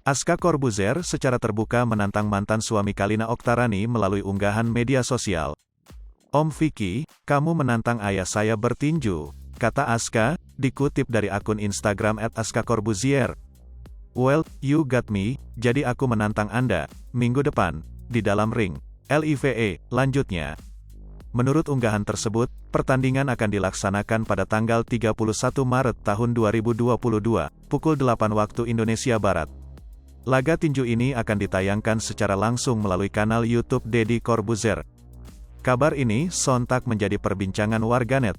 Aska Corbuzier secara terbuka menantang mantan suami Kalina Oktarani melalui unggahan media sosial. "Om Vicky, kamu menantang ayah saya bertinju," kata Aska, dikutip dari akun Instagram @askacorbuzier. "Well, you got me, jadi aku menantang Anda, minggu depan, di dalam ring. LIVE," lanjutnya. Menurut unggahan tersebut, pertandingan akan dilaksanakan pada tanggal 31 Maret tahun 2022, pukul 8 waktu Indonesia Barat. Laga tinju ini akan ditayangkan secara langsung melalui kanal YouTube Deddy Corbuzier. Kabar ini sontak menjadi perbincangan warganet.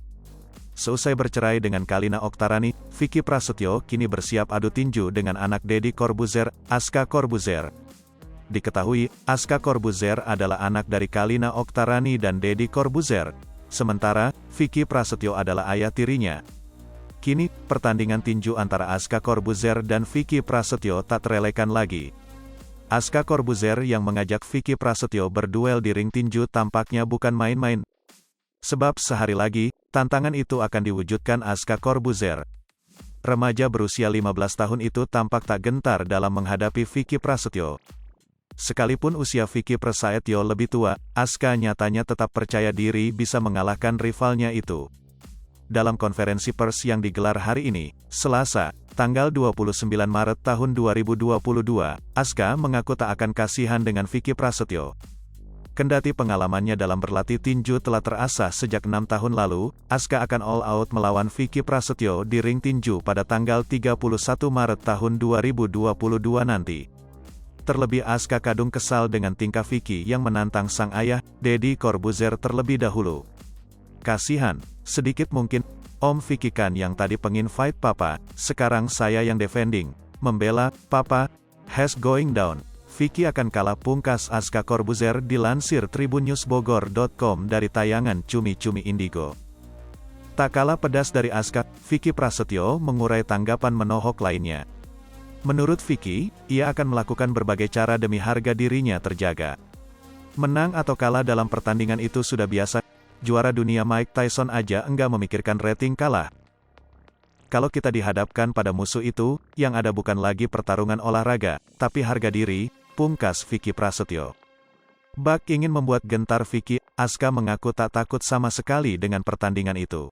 Seusai bercerai dengan Kalina Oktarani, Vicky Prasetyo kini bersiap adu tinju dengan anak Deddy Corbuzier, Aska Corbuzier. Diketahui, Aska Corbuzier adalah anak dari Kalina Oktarani dan Deddy Corbuzier. Sementara, Vicky Prasetyo adalah ayah tirinya. Kini, pertandingan tinju antara Aska Corbuzier dan Vicky Prasetyo tak terelakkan lagi. Aska Corbuzier yang mengajak Vicky Prasetyo berduel di ring tinju tampaknya bukan main-main. Sebab sehari lagi, tantangan itu akan diwujudkan Aska Corbuzier. Remaja berusia 15 tahun itu tampak tak gentar dalam menghadapi Vicky Prasetyo. Sekalipun usia Vicky Prasetyo lebih tua, Aska nyatanya tetap percaya diri bisa mengalahkan rivalnya itu. Dalam konferensi pers yang digelar hari ini, Selasa, tanggal 29 Maret tahun 2022, Aska mengaku tak akan kasihan dengan Vicky Prasetyo. Kendati pengalamannya dalam berlatih tinju telah terasah sejak 6 tahun lalu, Aska akan all out melawan Vicky Prasetyo di ring tinju pada tanggal 31 Maret tahun 2022 nanti. Terlebih Aska kadung kesal dengan tingkah Vicky yang menantang sang ayah, Deddy Corbuzier terlebih dahulu. "Kasihan, sedikit mungkin, Om Vicky kan yang tadi pengin fight papa, sekarang saya yang defending, membela, papa, has going down. Vicky akan kalah," pungkas Aska Corbuzier dilansir tribunnewsbogor.com dari tayangan Cumi-Cumi Indigo. Tak kalah pedas dari Aska, Vicky Prasetyo mengurai tanggapan menohok lainnya. Menurut Vicky, ia akan melakukan berbagai cara demi harga dirinya terjaga. Menang atau kalah dalam pertandingan itu sudah biasa. Juara dunia Mike Tyson aja enggak memikirkan rating kalah. Kalau kita dihadapkan pada musuh itu, yang ada bukan lagi pertarungan olahraga, tapi harga diri, pungkas Vicky Prasetyo. Bak ingin membuat gentar Vicky, Aska mengaku tak takut sama sekali dengan pertandingan itu.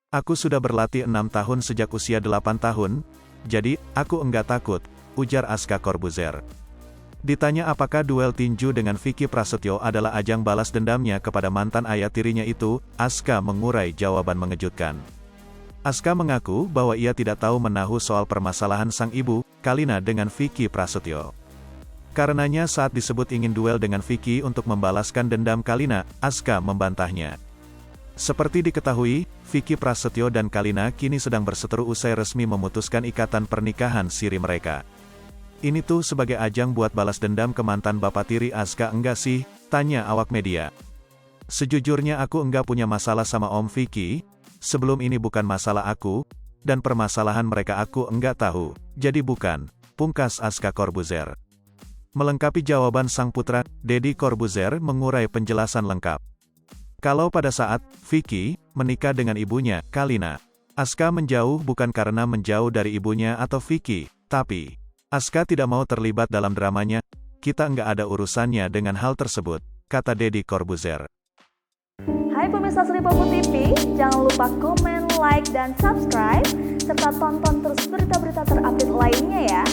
"Aku sudah berlatih 6 tahun sejak usia 8 tahun, jadi, aku enggak takut," ujar Aska Corbuzier. Ditanya apakah duel tinju dengan Vicky Prasetyo adalah ajang balas dendamnya kepada mantan ayah tirinya itu, Aska mengurai jawaban mengejutkan. Aska mengaku bahwa ia tidak tahu menahu soal permasalahan sang ibu, Kalina dengan Vicky Prasetyo. Karenanya saat disebut ingin duel dengan Vicky untuk membalaskan dendam Kalina, Aska membantahnya. Seperti diketahui, Vicky Prasetyo dan Kalina kini sedang berseteru usai resmi memutuskan ikatan pernikahan siri mereka. "Ini tuh sebagai ajang buat balas dendam ke mantan bapak tiri Aska enggak sih?" tanya awak media. "Sejujurnya aku enggak punya masalah sama Om Vicky, sebelum ini bukan masalah aku, dan permasalahan mereka aku enggak tahu, jadi bukan," pungkas Aska Corbuzier. Melengkapi jawaban sang putra, Deddy Corbuzier mengurai penjelasan lengkap. Kalau pada saat Vicky menikah dengan ibunya, Kalina, Aska menjauh bukan karena menjauh dari ibunya atau Vicky, tapi Aska tidak mau terlibat dalam dramanya. "Kita enggak ada urusannya dengan hal tersebut," kata Deddy Corbuzier. Hai pemirsa Sri Popo TV, jangan lupa komen, like, dan subscribe, serta tonton terus berita-berita terupdate lainnya ya.